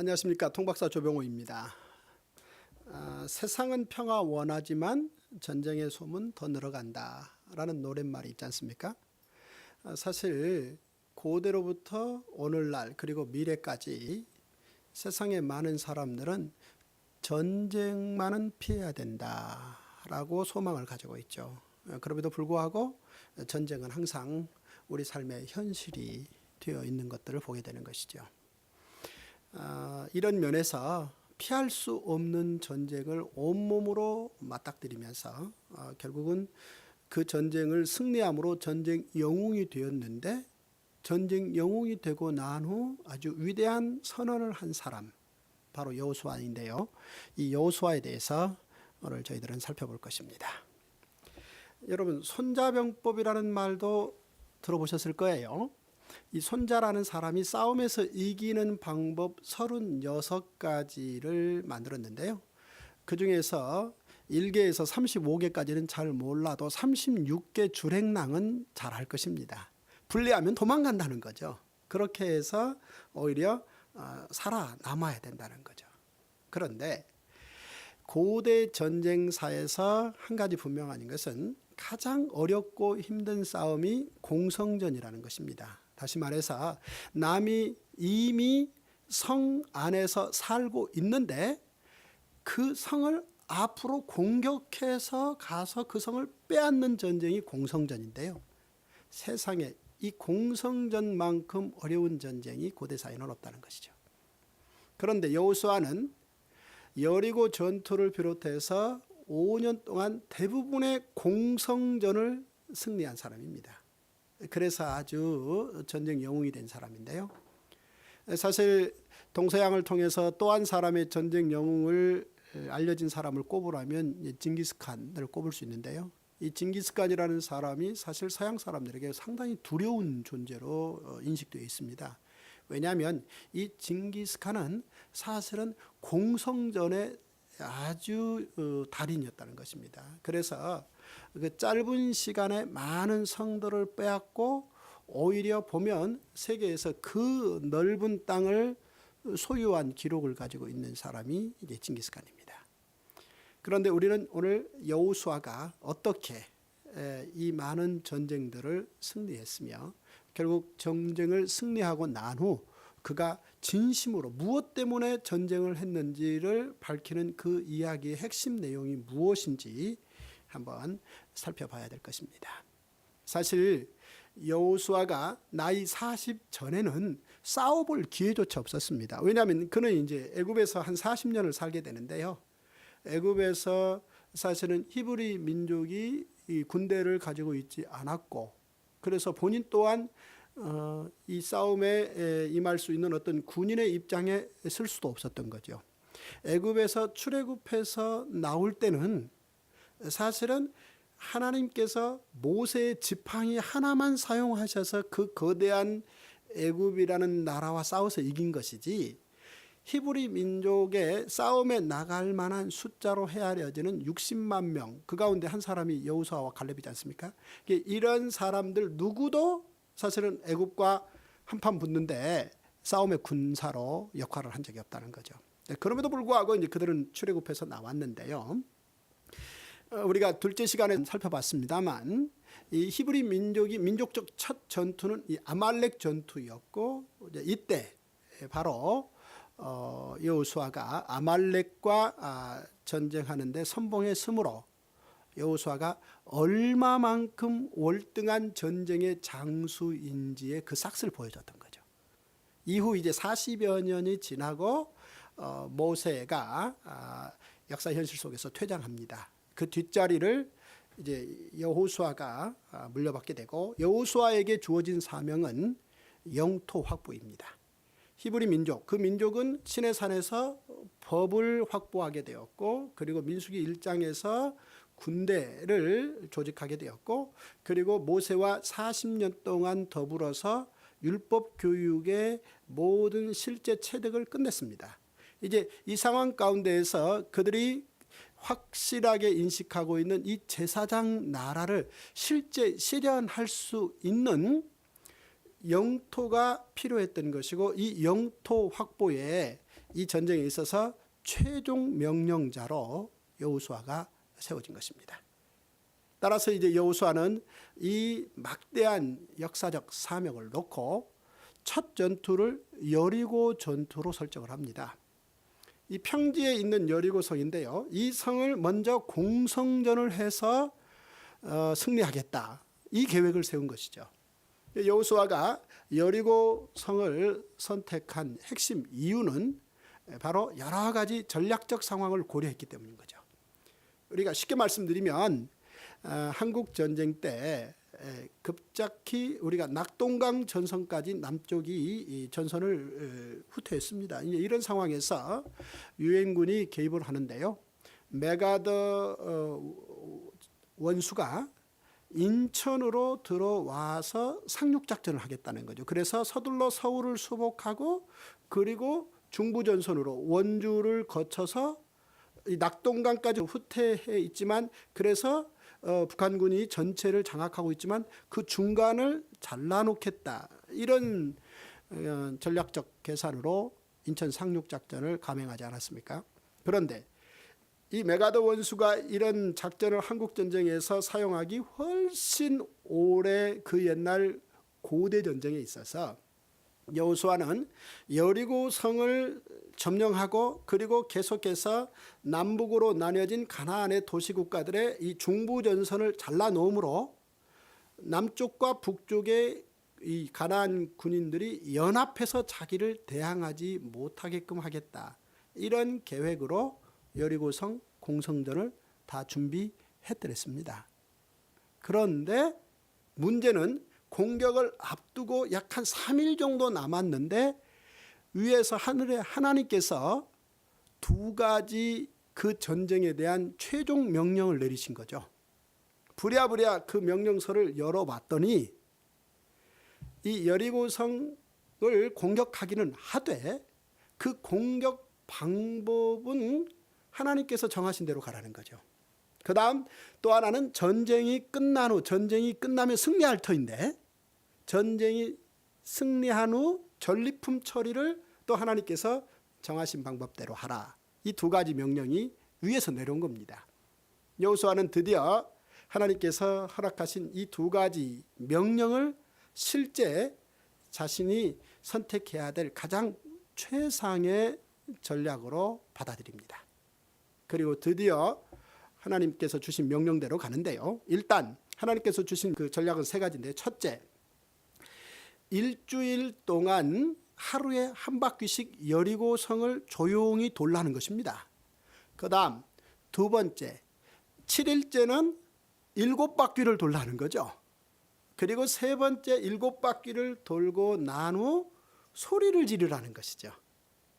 안녕하십니까, 통박사 조병호입니다. 세상은 평화 원하지만 전쟁의 소문 더 늘어간다 라는 노랫말이 있지 않습니까? 사실 고대로부터 오늘날 그리고 미래까지 세상의 많은 사람들은 전쟁만은 피해야 된다 라고 소망을 가지고 있죠. 그럼에도 불구하고 전쟁은 항상 우리 삶의 현실이 되어 있는 것들을 보게 되는 것이죠. 이런 면에서 피할 수 없는 전쟁을 온몸으로 맞닥뜨리면서 결국은 그 전쟁을 승리함으로 전쟁 영웅이 되었는데, 전쟁 영웅이 되고 난 후 아주 위대한 선언을 한 사람, 바로 여호수아인데요. 이 여호수아에 대해서 오늘 저희들은 살펴볼 것입니다. 여러분, 손자병법이라는 말도 들어보셨을 거예요. 이 손자라는 사람이 싸움에서 이기는 방법 36가지를 만들었는데요. 그 중에서 1개에서 35개까지는 잘 몰라도 36개 줄행랑은 잘 할 것입니다. 불리하면 도망간다는 거죠. 그렇게 해서 오히려 살아남아야 된다는 거죠. 그런데 고대 전쟁사에서 한 가지 분명한 것은 가장 어렵고 힘든 싸움이 공성전이라는 것입니다. 다시 말해서 남이 이미 성 안에서 살고 있는데 그 성을 앞으로 공격해서 가서 그 성을 빼앗는 전쟁이 공성전인데요. 세상에 이 공성전만큼 어려운 전쟁이 고대사에는 없다는 것이죠. 그런데 여호수아는 여리고 전투를 비롯해서 5년 동안 대부분의 공성전을 승리한 사람입니다. 그래서 아주 전쟁 영웅이 된 사람인데요. 사실 동서양을 통해서 또 한 사람의 전쟁 영웅을 알려진 사람을 꼽으라면 징기스칸을 꼽을 수 있는데요. 이 징기스칸이라는 사람이 사실 서양 사람들에게 상당히 두려운 존재로 인식되어 있습니다. 왜냐하면 이 징기스칸은 사실은 공성전의 아주 달인이었다는 것입니다. 그래서 그 짧은 시간에 많은 성들을 빼앗고 오히려 보면 세계에서 그 넓은 땅을 소유한 기록을 가지고 있는 사람이 이제 징기스칸입니다. 그런데 우리는 오늘 여호수아가 어떻게 이 많은 전쟁들을 승리했으며 결국 전쟁을 승리하고 난 후 그가 진심으로 무엇 때문에 전쟁을 했는지를 밝히는 그 이야기의 핵심 내용이 무엇인지 한번 살펴봐야 될 것입니다. 사실 여호수아가 나이 40 전에는 싸워볼 기회조차 없었습니다. 왜냐하면 그는 이제 애굽에서 한 40년을 살게 되는데요. 애굽에서 사실은 히브리 민족이 이 군대를 가지고 있지 않았고, 그래서 본인 또한 이 싸움에 임할 수 있는 어떤 군인의 입장에 설 수도 없었던 거죠. 애굽에서 출애굽해서 나올 때는 사실은 하나님께서 모세의 지팡이 하나만 사용하셔서 그 거대한 애굽이라는 나라와 싸워서 이긴 것이지, 히브리 민족의 싸움에 나갈 만한 숫자로 헤아려지는 60만 명, 그 가운데 한 사람이 여호수아와 갈렙이지 않습니까? 이런 사람들 누구도 사실은 애굽과 한판 붙는데 싸움의 군사로 역할을 한 적이 없다는 거죠. 그럼에도 불구하고 이제 그들은 출애굽해서 나왔는데요. 우리가 둘째 시간에 살펴봤습니다만 이 히브리 민족이 민족적 첫 전투는 이 아말렉 전투였고, 이때 바로 여호수아가 아말렉과 전쟁하는데 선봉했으므로 여호수아가 얼마만큼 월등한 전쟁의 장수인지의 그 싹을 보여줬던 거죠. 이후 이제 40여 년이 지나고 모세가 역사 현실 속에서 퇴장합니다. 그 뒷자리를 이제 여호수아가 물려받게 되고, 여호수아에게 주어진 사명은 영토 확보입니다. 히브리 민족, 그 민족은 시내산에서 법을 확보하게 되었고, 그리고 민수기 1장에서 군대를 조직하게 되었고, 그리고 모세와 40년 동안 더불어서 율법 교육의 모든 실제 체득을 끝냈습니다. 이제 이 상황 가운데에서 그들이 확실하게 인식하고 있는 이 제사장 나라를 실제 실현할 수 있는 영토가 필요했던 것이고, 이 영토 확보에 이 전쟁에 있어서 최종 명령자로 여호수아가 세워진 것입니다. 따라서 이제 여호수아는 이 막대한 역사적 사명을 놓고 첫 전투를 여리고 전투로 설정을 합니다. 이 평지에 있는 여리고성인데요. 이 성을 먼저 공성전을 해서 승리하겠다. 이 계획을 세운 것이죠. 여호수아가 여리고성을 선택한 핵심 이유는 바로 여러 가지 전략적 상황을 고려했기 때문인 거죠. 우리가 쉽게 말씀드리면 한국 전쟁 때 급작히 우리가 낙동강 전선까지 남쪽이 전선을 후퇴했습니다. 이런 상황에서 유엔군이 개입을 하는데요. 메가더 원수가 인천으로 들어와서 상륙작전을 하겠다는 거죠. 그래서 서둘러 서울을 수복하고 그리고 중부전선으로 원주를 거쳐서 이 낙동강까지 후퇴해 있지만 그래서 북한군이 전체를 장악하고 있지만 그 중간을 잘라놓겠다. 이런 전략적 계산으로 인천 상륙작전을 감행하지 않았습니까? 그런데 이 메가더 원수가 이런 작전을 한국전쟁에서 사용하기 훨씬 오래 그 옛날 고대 전쟁에 있어서 여호수아는 여리고성을 점령하고 그리고 계속해서 남북으로 나뉘어진 가나안의 도시국가들의 이 중부전선을 잘라놓음으로 남쪽과 북쪽의 이 가나안 군인들이 연합해서 자기를 대항하지 못하게끔 하겠다. 이런 계획으로 여리고성 공성전을 다 준비했더랬습니다. 그런데 문제는 공격을 앞두고 약 한 3일 정도 남았는데 위에서 하늘에 하나님께서 두 가지 그 전쟁에 대한 최종 명령을 내리신 거죠. 부랴부랴 그 명령서를 열어봤더니 이 여리고성을 공격하기는 하되 그 공격 방법은 하나님께서 정하신 대로 가라는 거죠. 그 다음 또 하나는 전쟁이 끝난 후, 전쟁이 끝나면 승리할 터인데 전쟁이 승리한 후 전리품 처리를 또 하나님께서 정하신 방법대로 하라. 이 두 가지 명령이 위에서 내려온 겁니다. 여호수아는 드디어 하나님께서 허락하신 이 두 가지 명령을 실제 자신이 선택해야 될 가장 최상의 전략으로 받아들입니다. 그리고 드디어 하나님께서 주신 명령대로 가는데요. 일단 하나님께서 주신 그 전략은 세 가지인데, 첫째, 일주일 동안 하루에 한 바퀴씩 여리고성을 조용히 돌라는 것입니다. 그 다음 두 번째, 7일째는 7바퀴를 돌라는 거죠. 그리고 세 번째 7바퀴를 돌고 난 후 소리를 지르라는 것이죠.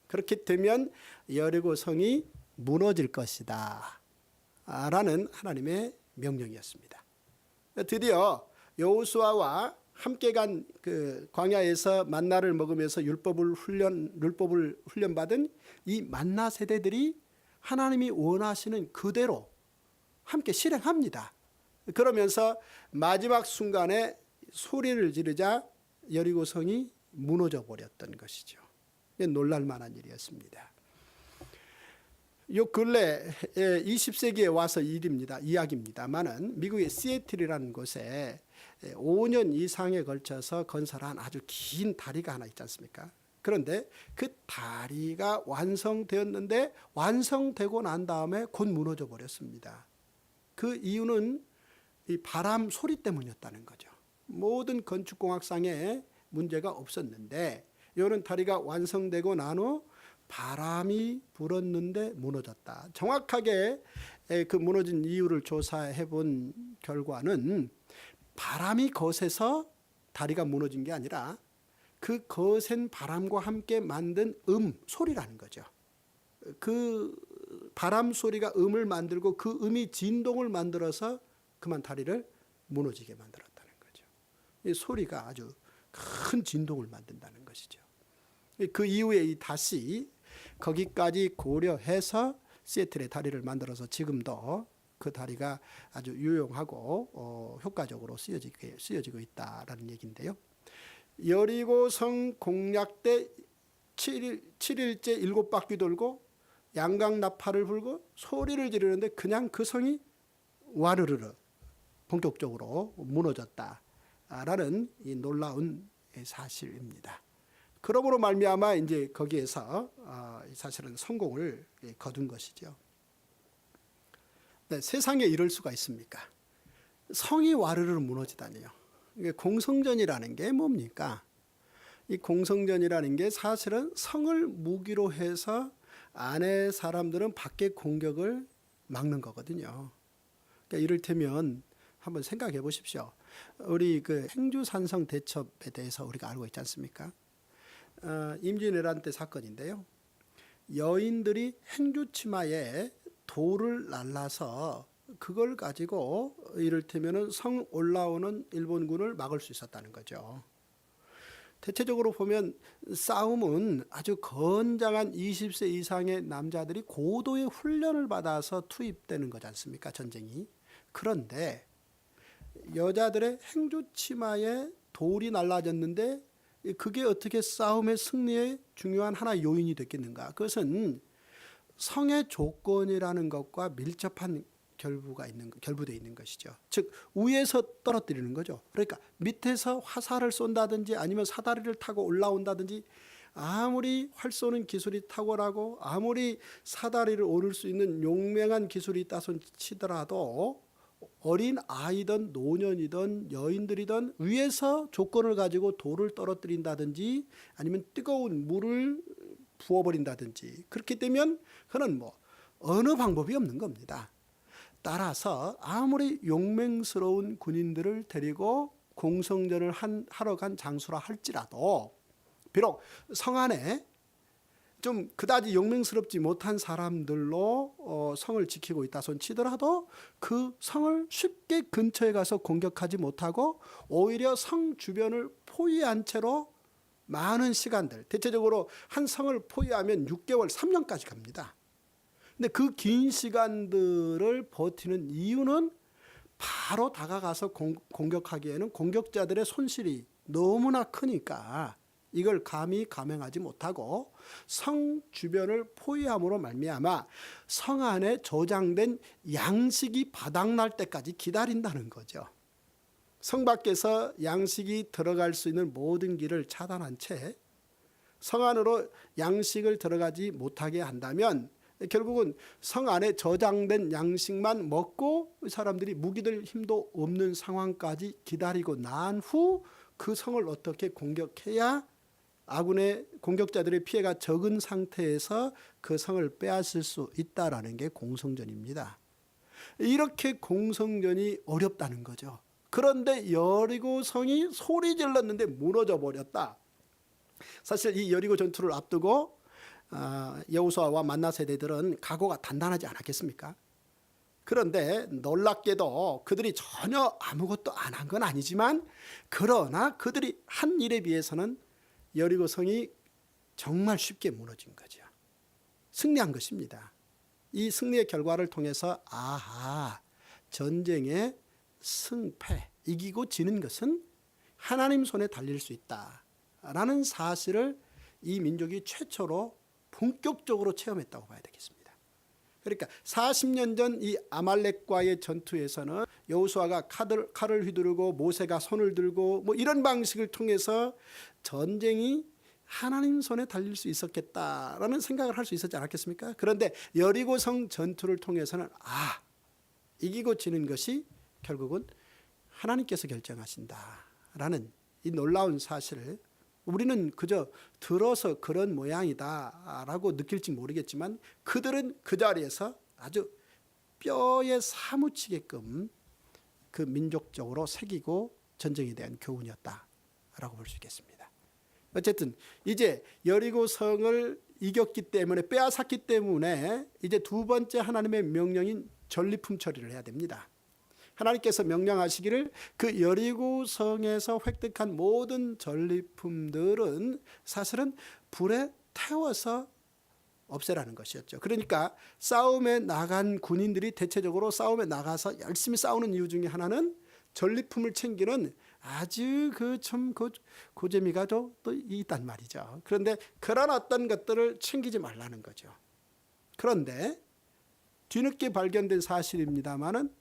그렇게 되면 여리고성이 무너질 것이다 라는 하나님의 명령이었습니다. 드디어 여호수아와 함께 간 그 광야에서 만나를 먹으면서 율법을 훈련받은 이 만나 세대들이 하나님이 원하시는 그대로 함께 실행합니다. 그러면서 마지막 순간에 소리를 지르자 여리고성이 무너져 버렸던 것이죠. 놀랄 만한 일이었습니다. 요 근래 20세기에 와서 이야기입니다만은 미국의 시애틀이라는 곳에 5년 이상에 걸쳐서 건설한 아주 긴 다리가 하나 있지 않습니까? 그런데 그 다리가 완성되었는데 완성되고 난 다음에 곧 무너져 버렸습니다. 그 이유는 이 바람 소리 때문이었다는 거죠. 모든 건축공학상에 문제가 없었는데 이런 다리가 완성되고 난 후 바람이 불었는데 무너졌다. 정확하게 그 무너진 이유를 조사해 본 결과는 바람이 거세서 다리가 무너진 게 아니라 그 거센 바람과 함께 만든 소리라는 거죠. 그 바람 소리가 음을 만들고 그 음이 진동을 만들어서 그만 다리를 무너지게 만들었다는 거죠. 이 소리가 아주 큰 진동을 만든다는 것이죠. 그 이후에 다시 거기까지 고려해서 시애틀의 다리를 만들어서 지금도 그 다리가 아주 유용하고 효과적으로 쓰여지고 있다라는 얘기인데요. 여리고성 공략 때 7일째 7바퀴 돌고 양강나팔을 불고 소리를 지르는데 그냥 그 성이 와르르르 본격적으로 무너졌다라는 이 놀라운 사실입니다. 그러므로 말미암아 이제 거기에서 사실은 성공을 거둔 것이죠. 네, 세상에 이럴 수가 있습니까? 성이 와르르 무너지다니요. 이게 공성전이라는 게 뭡니까? 이 공성전이라는 게 사실은 성을 무기로 해서 안에 사람들은 밖의 공격을 막는 거거든요. 그러니까 이를테면 한번 생각해 보십시오. 우리 그 행주산성 대첩에 대해서 우리가 알고 있지 않습니까? 임진왜란 때 사건인데요. 여인들이 행주치마에 돌을 날라서 그걸 가지고 이를테면 성 올라오는 일본군을 막을 수 있었다는 거죠. 대체적으로 보면 싸움은 아주 건장한 20세 이상의 남자들이 고도의 훈련을 받아서 투입되는 거지 않습니까? 전쟁이. 그런데 여자들의 행주치마에 돌이 날라졌는데 그게 어떻게 싸움의 승리에 중요한 하나의 요인이 됐겠는가? 그것은 성의 조건이라는 것과 밀접한 결부되어 있는 것이죠. 즉 위에서 떨어뜨리는 거죠. 그러니까 밑에서 화살을 쏜다든지 아니면 사다리를 타고 올라온다든지 아무리 활 쏘는 기술이 탁월하고 아무리 사다리를 오를 수 있는 용맹한 기술이 있다 손 치더라도 어린 아이든 노년이든 여인들이든 위에서 조건을 가지고 돌을 떨어뜨린다든지 아니면 뜨거운 물을 부어버린다든지 그렇게 되면 그는 뭐 어느 방법이 없는 겁니다. 따라서 아무리 용맹스러운 군인들을 데리고 공성전을 하러 간 장수라 할지라도 비록 성 안에 좀 그다지 용맹스럽지 못한 사람들로 성을 지키고 있다 손 치더라도 그 성을 쉽게 근처에 가서 공격하지 못하고 오히려 성 주변을 포위한 채로 많은 시간들, 대체적으로 한 성을 포위하면 6개월, 3년까지 갑니다. 근데 그 긴 시간들을 버티는 이유는 바로 다가가서 공격하기에는 공격자들의 손실이 너무나 크니까 이걸 감히 감행하지 못하고 성 주변을 포위함으로 말미암아 성 안에 저장된 양식이 바닥날 때까지 기다린다는 거죠. 성 밖에서 양식이 들어갈 수 있는 모든 길을 차단한 채 성 안으로 양식을 들어가지 못하게 한다면 결국은 성 안에 저장된 양식만 먹고 사람들이 무기들 힘도 없는 상황까지 기다리고 난 후 그 성을 어떻게 공격해야 아군의 공격자들의 피해가 적은 상태에서 그 성을 빼앗을 수 있다라는 게 공성전입니다. 이렇게 공성전이 어렵다는 거죠. 그런데 여리고 성이 소리 질렀는데 무너져 버렸다. 사실 이 여리고 전투를 앞두고 여호수아와 만나 세대들은 각오가 단단하지 않았겠습니까? 그런데 놀랍게도 그들이 전혀 아무것도 안 한 건 아니지만 그러나 그들이 한 일에 비해서는 여리고 성이 정말 쉽게 무너진 거죠. 승리한 것입니다. 이 승리의 결과를 통해서 아하, 전쟁의 승패, 이기고 지는 것은 하나님 손에 달릴 수 있다라는 사실을 이 민족이 최초로 본격적으로 체험했다고 봐야 되겠습니다. 그러니까 40년 전 이 아말렉과의 전투에서는 여호수아가 칼을 휘두르고 모세가 손을 들고 뭐 이런 방식을 통해서 전쟁이 하나님 손에 달릴 수 있었겠다라는 생각을 할 수 있었지 않았겠습니까? 그런데 여리고성 전투를 통해서는 이기고 지는 것이 결국은 하나님께서 결정하신다라는 이 놀라운 사실을 우리는 그저 들어서 그런 모양이다라고 느낄지 모르겠지만 그들은 그 자리에서 아주 뼈에 사무치게끔 그 민족적으로 새기고 전쟁에 대한 교훈이었다라고 볼 수 있겠습니다. 어쨌든 이제 여리고성을 이겼기 때문에 빼앗았기 때문에 이제 두 번째 하나님의 명령인 전리품 처리를 해야 됩니다. 하나님께서 명령하시기를 그 여리고성에서 획득한 모든 전리품들은 사실은 불에 태워서 없애라는 것이었죠. 그러니까 싸움에 나간 군인들이 대체적으로 싸움에 나가서 열심히 싸우는 이유 중에 하나는 전리품을 챙기는 아주 참 고재미가 또 있단 말이죠. 그런데 그런 어떤 것들을 챙기지 말라는 거죠. 그런데 뒤늦게 발견된 사실입니다마는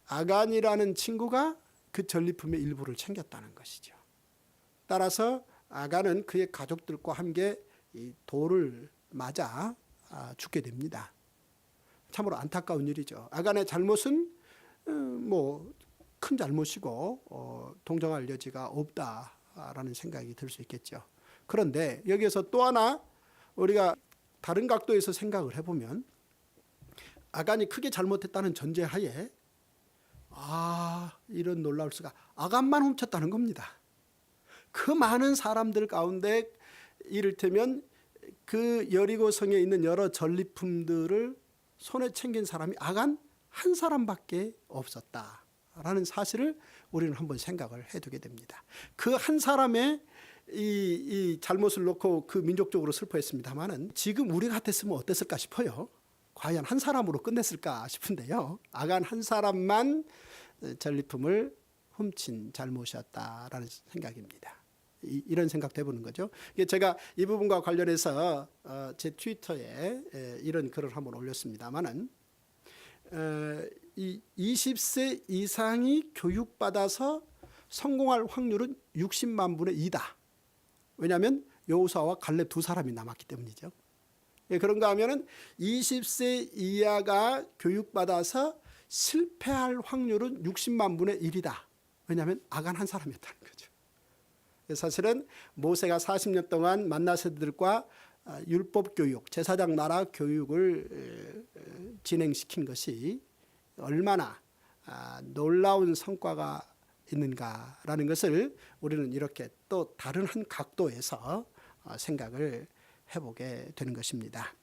아간이라는 친구가 그 전리품의 일부를 챙겼다는 것이죠. 따라서 아간은 그의 가족들과 함께 이 돌을 맞아 죽게 됩니다. 참으로 안타까운 일이죠. 아간의 잘못은 큰 잘못이고 동정할 여지가 없다라는 생각이 들 수 있겠죠. 그런데 여기에서 또 하나 우리가 다른 각도에서 생각을 해보면 아간이 크게 잘못했다는 전제하에 이런 놀라울 수가, 아간만 훔쳤다는 겁니다. 그 많은 사람들 가운데 이를테면 그 여리고 성에 있는 여러 전리품들을 손에 챙긴 사람이 아간 한 사람밖에 없었다라는 사실을 우리는 한번 생각을 해두게 됩니다. 그 한 사람의 이 잘못을 놓고 그 민족적으로 슬퍼했습니다만은 지금 우리 같았으면 어땠을까 싶어요. 과연 한 사람으로 끝냈을까 싶은데요. 아간 한 사람만 전리품을 훔친 잘못이었다라는 생각입니다. 이런 생각도 해보는 거죠. 제가 이 부분과 관련해서 제 트위터에 이런 글을 한번 올렸습니다만은 이 20세 이상이 교육받아서 성공할 확률은 60만 분의 2다. 왜냐하면 여호수아와 갈렙 두 사람이 남았기 때문이죠. 그런가 하면은 20세 이하가 교육받아서 실패할 확률은 60만 분의 1이다. 왜냐하면 아간 한 사람이었다는 거죠. 사실은 모세가 40년 동안 만나 세대들과 율법 교육, 제사장 나라 교육을 진행시킨 것이 얼마나 놀라운 성과가 있는가라는 것을 우리는 이렇게 또 다른 한 각도에서 생각을 해보게 되는 것입니다.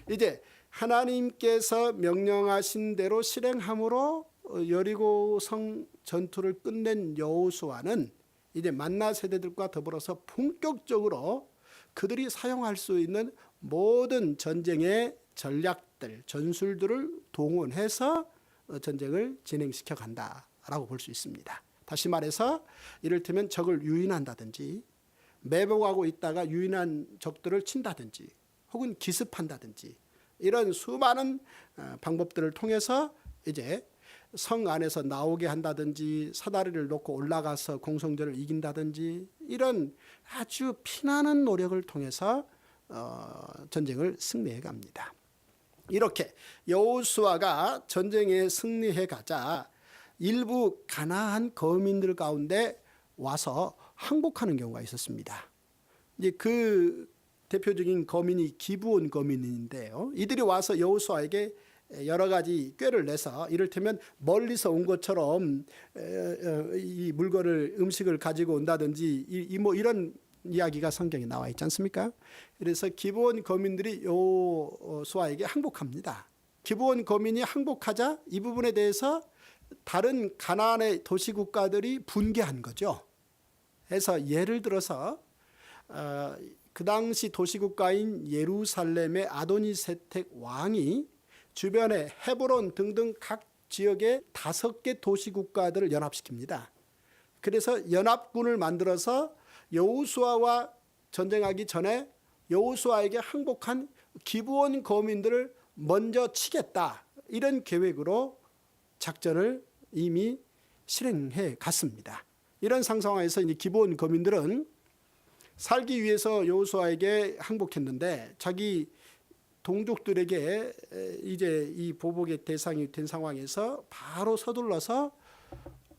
이제 하나님께서 명령하신 대로 실행함으로 여리고 성 전투를 끝낸 여호수아는 이제 만나 세대들과 더불어서 본격적으로 그들이 사용할 수 있는 모든 전쟁의 전략들, 전술들을 동원해서 전쟁을 진행시켜 간다라고 볼 수 있습니다. 다시 말해서 이를테면 적을 유인한다든지 매복하고 있다가 유인한 적들을 친다든지 혹은 기습한다든지 이런 수많은 방법들을 통해서 이제 성 안에서 나오게 한다든지 사다리를 놓고 올라가서 공성전을 이긴다든지 이런 아주 피나는 노력을 통해서 전쟁을 승리해 갑니다. 이렇게 여호수아가 전쟁에 승리해 가자 일부 가나안 거민들 가운데 와서 항복하는 경우가 있었습니다. 이제 그 대표적인 거민이 기브온 거민인데요. 이들이 와서 여호수아에게 여러 가지 꾀를 내서 이를테면 멀리서 온 것처럼 이 물건을 음식을 가지고 온다든지 이런 이야기가 성경에 나와 있지 않습니까? 그래서 기브온 거민들이 여호수아에게 항복합니다. 기브온 거민이 항복하자 이 부분에 대해서 다른 가나안의 도시 국가들이 분개한 거죠. 그래서 예를 들어서 그 당시 도시 국가인 예루살렘의 아도니세택 왕이 주변에 헤브론 등등 각 지역의 5개 도시 국가들을 연합시킵니다. 그래서 연합군을 만들어서 여호수아와 전쟁하기 전에 여호수아에게 항복한 기브온 거민들을 먼저 치겠다. 이런 계획으로 작전을 이미 실행해 갔습니다. 이런 상황에서 기브온 거민들은 살기 위해서 여호수아에게 항복했는데 자기 동족들에게 이제 이 보복의 대상이 된 상황에서 바로 서둘러서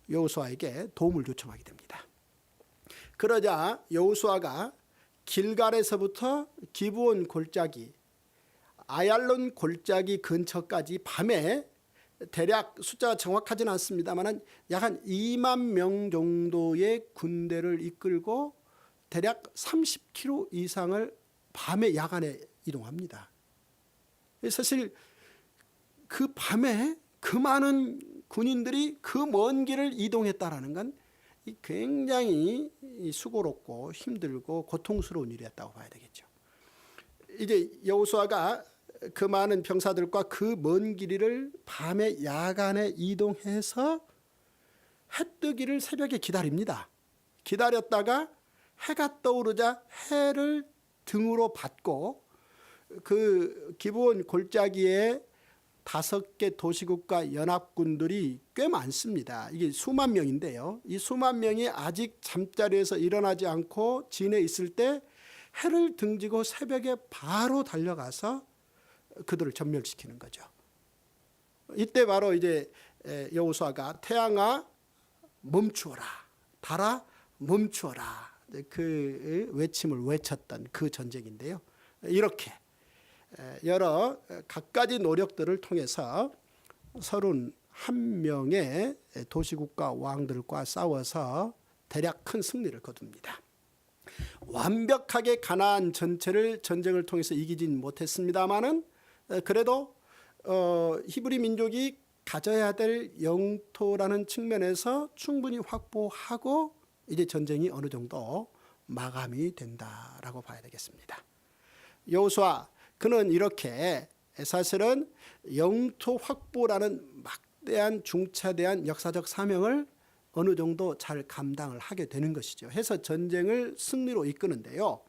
여호수아에게 도움을 요청하게 됩니다. 그러자 여호수아가 길갈에서부터 기브온 골짜기, 아얄론 골짜기 근처까지 밤에 대략 숫자가 정확하지는 않습니다만 약 한 2만 명 정도의 군대를 이끌고 대략 30km 이상을 밤에 야간에 이동합니다. 사실 그 밤에 그 많은 군인들이 그 먼 길을 이동했다라는 건 굉장히 수고롭고 힘들고 고통스러운 일이었다고 봐야 되겠죠. 이제 여호수아가 그 많은 병사들과 그 먼 길이를 밤에 야간에 이동해서 해 뜨기를 새벽에 기다립니다. 기다렸다가 해가 떠오르자 해를 등으로 받고 그 기본 골짜기에 5개 도시국가 연합군들이 꽤 많습니다. 이게 수만 명인데요. 이 수만 명이 아직 잠자리에서 일어나지 않고 진에 있을 때 해를 등지고 새벽에 바로 달려가서 그들을 전멸시키는 거죠. 이때 바로 이제 여호수아가 태양아 멈추어라, 달아 멈추어라, 그 외침을 외쳤던 그 전쟁인데요. 이렇게 여러 갖가지 노력들을 통해서 31명의 도시국가 왕들과 싸워서 대략 큰 승리를 거둡니다. 완벽하게 가나안 전체를 전쟁을 통해서 이기진 못했습니다마는 그래도 히브리 민족이 가져야 될 영토라는 측면에서 충분히 확보하고 이제 전쟁이 어느 정도 마감이 된다라고 봐야 되겠습니다. 여호수아 그는 이렇게 사실은 영토 확보라는 막대한 중차대한 역사적 사명을 어느 정도 잘 감당을 하게 되는 것이죠. 해서 전쟁을 승리로 이끄는데요.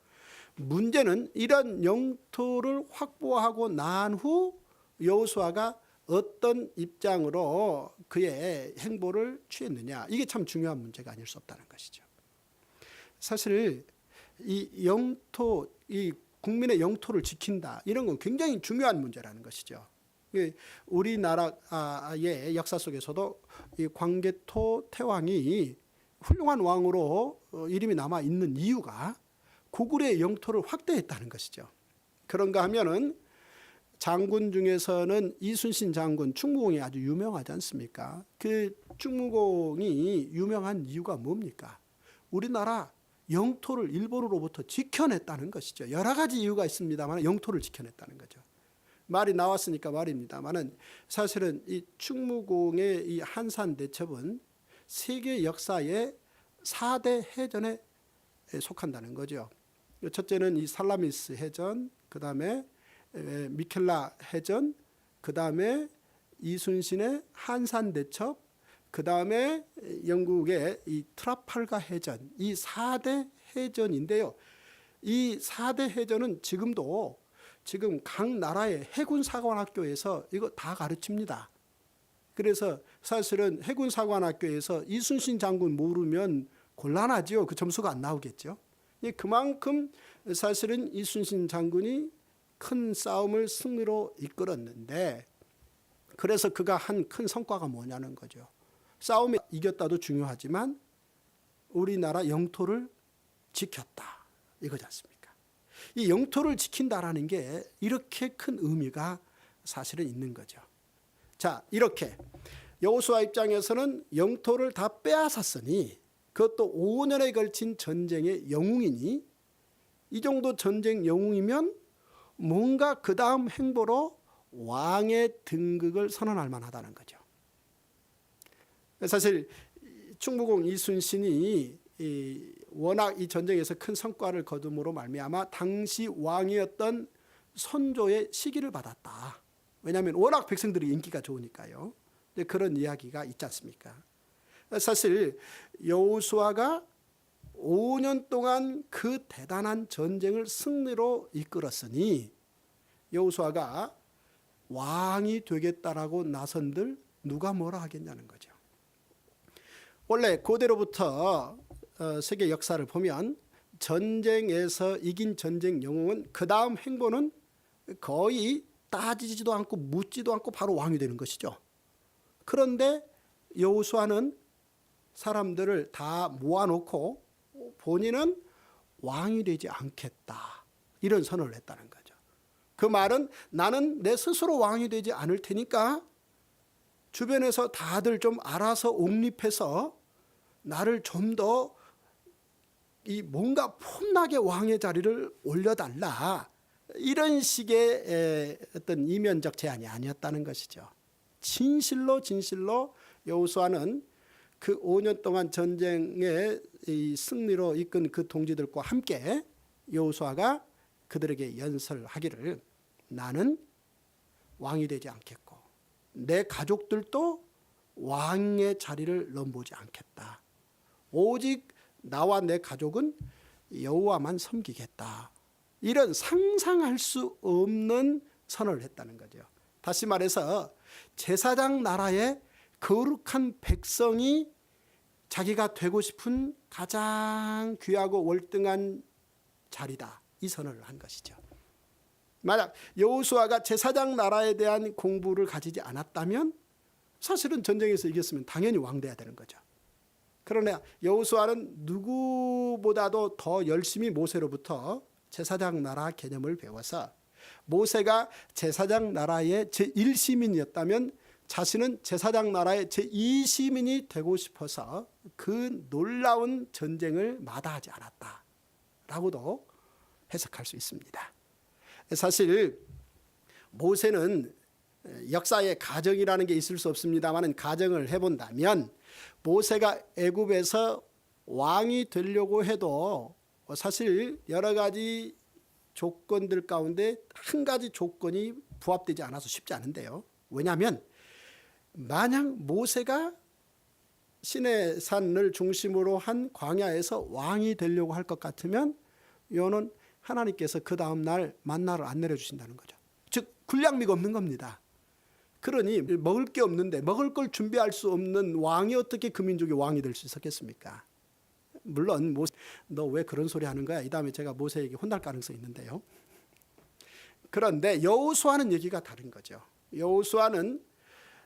문제는 이런 영토를 확보하고 난 후 여호수아가 어떤 입장으로 그의 행보를 취했느냐, 이게 참 중요한 문제가 아닐 수 없다는 것이죠. 사실 이 영토, 이 국민의 영토를 지킨다, 이런 건 굉장히 중요한 문제라는 것이죠. 우리나라의 역사 속에서도 이 광개토 태왕이 훌륭한 왕으로 이름이 남아 있는 이유가 고구려의 영토를 확대했다는 것이죠. 그런가 하면은 장군 중에서는 이순신 장군 충무공이 아주 유명하지 않습니까? 그 충무공이 유명한 이유가 뭡니까? 우리나라 영토를 일본으로부터 지켜냈다는 것이죠. 여러 가지 이유가 있습니다만 영토를 지켜냈다는 거죠. 말이 나왔으니까 말입니다만은 사실은 이 충무공의 이 한산 대첩은 세계 역사의 4대 해전에 속한다는 거죠. 첫째는 이 살라미스 해전, 그 다음에 미켈라 해전, 그 다음에 이순신의 한산 대첩, 그 다음에 영국의 이 트라팔가 해전, 이 4대 해전인데요. 이 4대 해전은 지금도 지금 각 나라의 해군사관학교에서 이거 다 가르칩니다. 그래서 사실은 해군사관학교에서 이순신 장군 모르면 곤란하지요. 그 점수가 안 나오겠죠. 그만큼 사실은 이순신 장군이 큰 싸움을 승리로 이끌었는데, 그래서 그가 한 큰 성과가 뭐냐는 거죠. 싸움에 이겼다도 중요하지만 우리나라 영토를 지켰다, 이거지 않습니까? 이 영토를 지킨다라는 게 이렇게 큰 의미가 사실은 있는 거죠. 자, 이렇게 여호수아 입장에서는 영토를 다 빼앗았으니, 그것도 5년에 걸친 전쟁의 영웅이니, 이 정도 전쟁 영웅이면 뭔가 그 다음 행보로 왕의 등극을 선언할 만하다는 거죠. 사실 충무공 이순신이 워낙 이 전쟁에서 큰 성과를 거둠으로 말미암아 당시 왕이었던 선조의 시기를 받았다. 왜냐하면 워낙 백성들이 인기가 좋으니까요. 그런 이야기가 있지 않습니까? 사실 여호수아가 5년 동안 그 대단한 전쟁을 승리로 이끌었으니 여호수아가 왕이 되겠다라고 나선들 누가 뭐라 하겠냐는 거죠. 원래 고대로부터 세계 역사를 보면 전쟁에서 이긴 전쟁 영웅은 그 다음 행보는 거의 따지지도 않고 묻지도 않고 바로 왕이 되는 것이죠. 그런데 여호수아는 사람들을 다 모아놓고 본인은 왕이 되지 않겠다, 이런 선언을 했다는 거죠. 그 말은 나는 내 스스로 왕이 되지 않을 테니까 주변에서 다들 좀 알아서 옹립해서 나를 좀 더 이 뭔가 폼나게 왕의 자리를 올려달라, 이런 식의 어떤 이면적 제안이 아니었다는 것이죠. 진실로 여호수아는 그 5년 동안 전쟁의 이 승리로 이끈 그 동지들과 함께 여호수아가 그들에게 연설하기를, 나는 왕이 되지 않겠고 내 가족들도 왕의 자리를 넘보지 않겠다. 오직 나와 내 가족은 여호와만 섬기겠다. 이런 상상할 수 없는 선언을 했다는 거죠. 다시 말해서 제사장 나라의 거룩한 백성이 자기가 되고 싶은 가장 귀하고 월등한 자리다. 이 선언을 한 것이죠. 만약 여호수아가 제사장 나라에 대한 공부를 가지지 않았다면 사실은 전쟁에서 이겼으면 당연히 왕돼야 되는 거죠. 그러나 여호수아는 누구보다도 더 열심히 모세로부터 제사장 나라 개념을 배워서 모세가 제사장 나라의 제1시민이었다면 자신은 제사장 나라의 제2시민이 되고 싶어서 그 놀라운 전쟁을 마다하지 않았다라고도 해석할 수 있습니다. 사실 모세는 역사에 가정이라는 게 있을 수 없습니다만 가정을 해본다면 모세가 애굽에서 왕이 되려고 해도 사실 여러 가지 조건들 가운데 한 가지 조건이 부합되지 않아서 쉽지 않은데요. 왜냐하면 만약 모세가 시내산을 중심으로 한 광야에서 왕이 되려고 할 것 같으면 이거는 하나님께서 그 다음 날 만나를 안 내려주신다는 거죠. 즉 군량미가 없는 겁니다. 그러니 먹을 게 없는데 먹을 걸 준비할 수 없는 왕이 어떻게 그 민족의 왕이 될 수 있었겠습니까? 물론 모세 너 왜 그런 소리 하는 거야? 이 다음에 제가 모세에게 혼날 가능성이 있는데요. 그런데 여호수아는 얘기가 다른 거죠. 여호수아는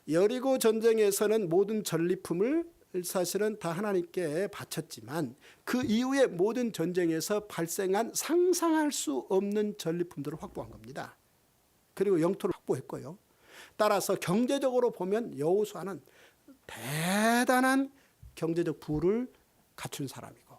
여리고 전쟁에서는 모든 전리품을 사실은 다 하나님께 바쳤지만 그 이후에 모든 전쟁에서 발생한 상상할 수 없는 전리품들을 확보한 겁니다. 그리고 영토를 확보했고요. 따라서 경제적으로 보면 여호수아는 대단한 경제적 부를 갖춘 사람이고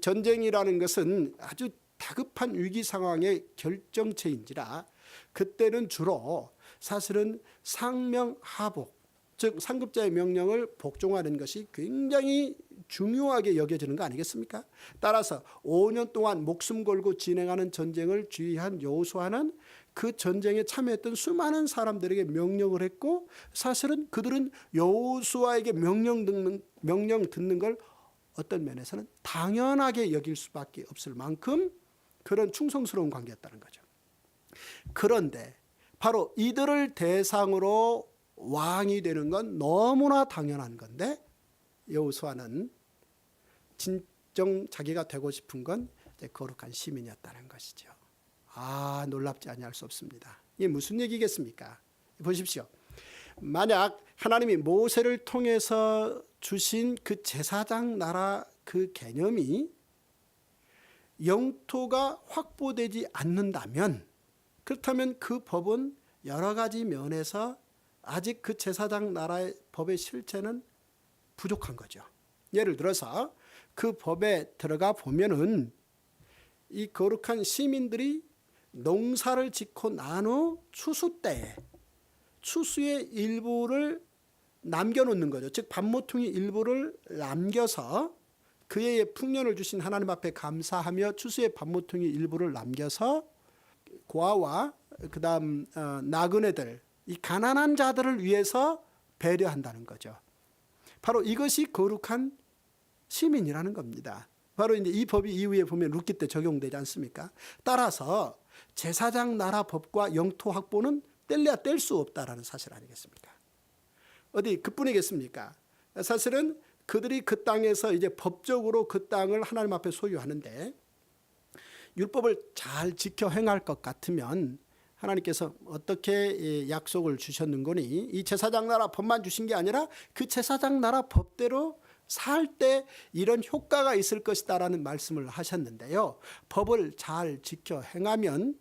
전쟁이라는 것은 아주 다급한 위기 상황의 결정체인지라 그때는 주로 사실은 상명하복 즉 상급자의 명령을 복종하는 것이 굉장히 중요하게 여겨지는 거 아니겠습니까? 따라서 5년 동안 목숨 걸고 진행하는 전쟁을 지휘한 여호수아는 그 전쟁에 참여했던 수많은 사람들에게 명령을 했고 사실은 그들은 여호수아에게 명령 듣는 걸 어떤 면에서는 당연하게 여길 수밖에 없을 만큼 그런 충성스러운 관계였다는 거죠. 그런데 바로 이들을 대상으로 왕이 되는 건 너무나 당연한 건데 여호수아는 진정 자기가 되고 싶은 건 이제 거룩한 시민이었다는 것이죠. 아, 놀랍지 아니할 수 없습니다. 이게 무슨 얘기겠습니까? 보십시오. 만약 하나님이 모세를 통해서 주신 그 제사장 나라 그 개념이 영토가 확보되지 않는다면 그렇다면 그 법은 여러 가지 면에서 아직 그 제사장 나라의 법의 실체는 부족한 거죠. 예를 들어서 그 법에 들어가 보면은 이 거룩한 시민들이 농사를 짓고 난 후 추수 때에 추수의 일부를 남겨놓는 거죠. 즉 반모퉁이 일부를 남겨서 그의 풍년을 주신 하나님 앞에 감사하며 추수의 반모퉁이 일부를 남겨서 고아와 그 다음 나그네들 이 가난한 자들을 위해서 배려한다는 거죠. 바로 이것이 거룩한 시민이라는 겁니다. 바로 이제 이 법이 이후에 보면 룻기 때 적용되지 않습니까? 따라서 제사장 나라 법과 영토 확보는 뗄래야 뗄 수 없다라는 사실 아니겠습니까? 어디 그뿐이겠습니까? 사실은 그들이 그 땅에서 이제 법적으로 그 땅을 하나님 앞에 소유하는데 율법을 잘 지켜 행할 것 같으면 하나님께서 어떻게 약속을 주셨는 거니 이 제사장 나라 법만 주신 게 아니라 그 제사장 나라 법대로 살 때 이런 효과가 있을 것이다라는 말씀을 하셨는데요. 법을 잘 지켜 행하면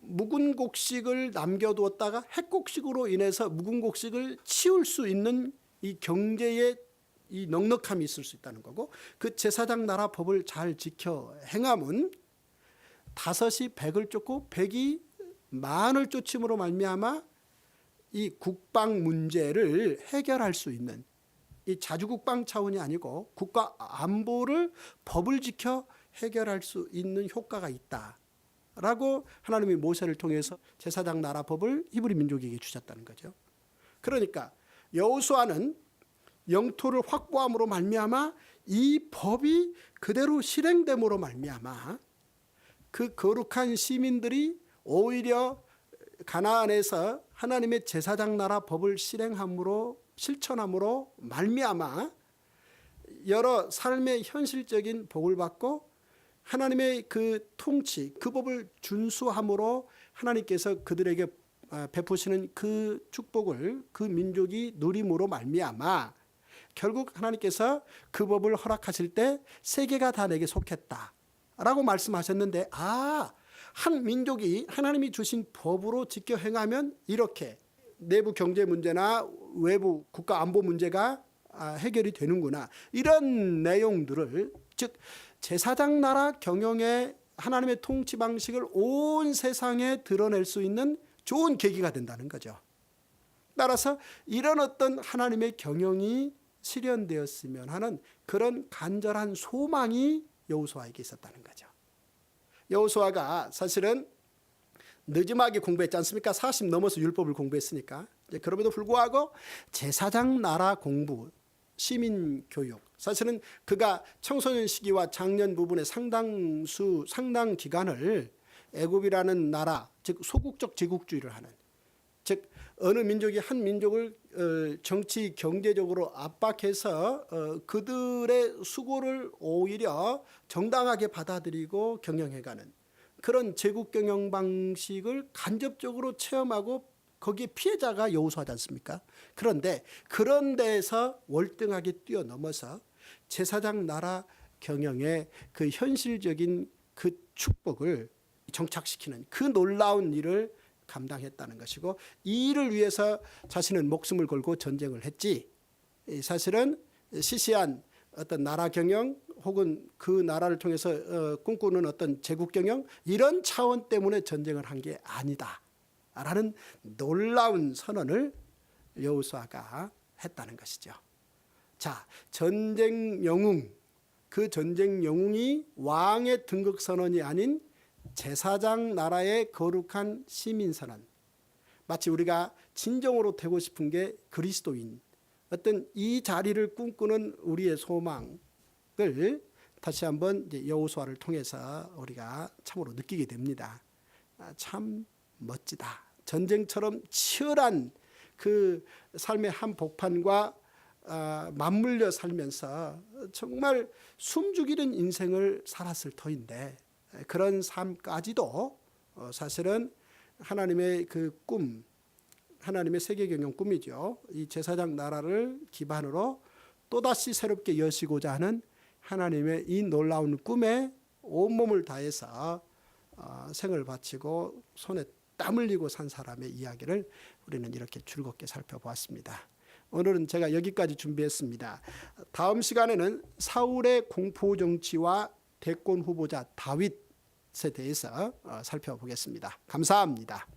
묵은 곡식을 남겨두었다가 핵곡식으로 인해서 묵은 곡식을 치울 수 있는 이 경제의 이 넉넉함이 있을 수 있다는 거고 그 제사장 나라 법을 잘 지켜 행하면 다섯이 백을 쫓고 백이 만을 쫓음으로 말미암아 이 국방 문제를 해결할 수 있는 이 자주국방 차원이 아니고 국가 안보를 법을 지켜 해결할 수 있는 효과가 있다라고 하나님이 모세를 통해서 제사장 나라 법을 히브리 민족에게 주셨다는 거죠. 그러니까 여호수아는 영토를 확보함으로 말미암아 이 법이 그대로 실행됨으로 말미암아 그 거룩한 시민들이 오히려 가나안에서 하나님의 제사장 나라 법을 실천함으로 말미암아 여러 삶의 현실적인 복을 받고 하나님의 그 통치, 그 법을 준수함으로 하나님께서 그들에게 베푸시는 그 축복을 그 민족이 누림으로 말미암아 결국 하나님께서 그 법을 허락하실 때 세계가 다 내게 속했다라고 말씀하셨는데 한 민족이 하나님이 주신 법으로 지켜 행하면 이렇게 내부 경제 문제나 외부 국가 안보 문제가 해결이 되는구나. 이런 내용들을 즉 제사장 나라 경영의 하나님의 통치 방식을 온 세상에 드러낼 수 있는 좋은 계기가 된다는 거죠. 따라서 이런 어떤 하나님의 경영이 실현되었으면 하는 그런 간절한 소망이 여호수아에게 있었다는 거죠. 여호수아가 사실은 늦음하게 공부했지 않습니까? 40 넘어서 율법을 공부했으니까. 그럼에도 불구하고 제사장 나라 공부, 시민 교육, 사실은 그가 청소년 시기와 장년 부분의 상당 기간을 애굽이라는 나라, 즉 소국적 제국주의를 하는, 즉 어느 민족이 한 민족을 정치 경제적으로 압박해서 그들의 수고를 오히려 정당하게 받아들이고 경영해가는 그런 제국 경영 방식을 간접적으로 체험하고 거기에 피해자가 여호수아지 않습니까? 그런데 그런 데에서 월등하게 뛰어넘어서 제사장 나라 경영의 그 현실적인 그 축복을 정착시키는 그 놀라운 일을 감당했다는 것이고, 이 일을 위해서 자신은 목숨을 걸고 전쟁을 했지, 사실은 시시한 어떤 나라 경영 혹은 그 나라를 통해서 꿈꾸는 어떤 제국 경영 이런 차원 때문에 전쟁을 한 게 아니다 라는 놀라운 선언을 여호수아가 했다는 것이죠. 자, 전쟁 영웅, 그 전쟁 영웅이 왕의 등극 선언이 아닌 제사장 나라의 거룩한 시민 선언, 마치 우리가 진정으로 되고 싶은 게 그리스도인, 어떤 이 자리를 꿈꾸는 우리의 소망을 다시 한번 여호수아를 통해서 우리가 참으로 느끼게 됩니다. 참 멋지다. 전쟁처럼 치열한 그 삶의 한복판과 맞물려 살면서 정말 숨죽이는 인생을 살았을 터인데, 그런 삶까지도 사실은 하나님의 그 꿈, 하나님의 세계경영 꿈이죠. 이 제사장 나라를 기반으로 또다시 새롭게 여시고자 하는 하나님의 이 놀라운 꿈에 온몸을 다해서 생을 바치고 손에 땀 흘리고 산 사람의 이야기를 우리는 이렇게 즐겁게 살펴보았습니다. 오늘은 제가 여기까지 준비했습니다. 다음 시간에는 사울의 공포 정치와 대권 후보자 다윗에 대해서 살펴보겠습니다. 감사합니다.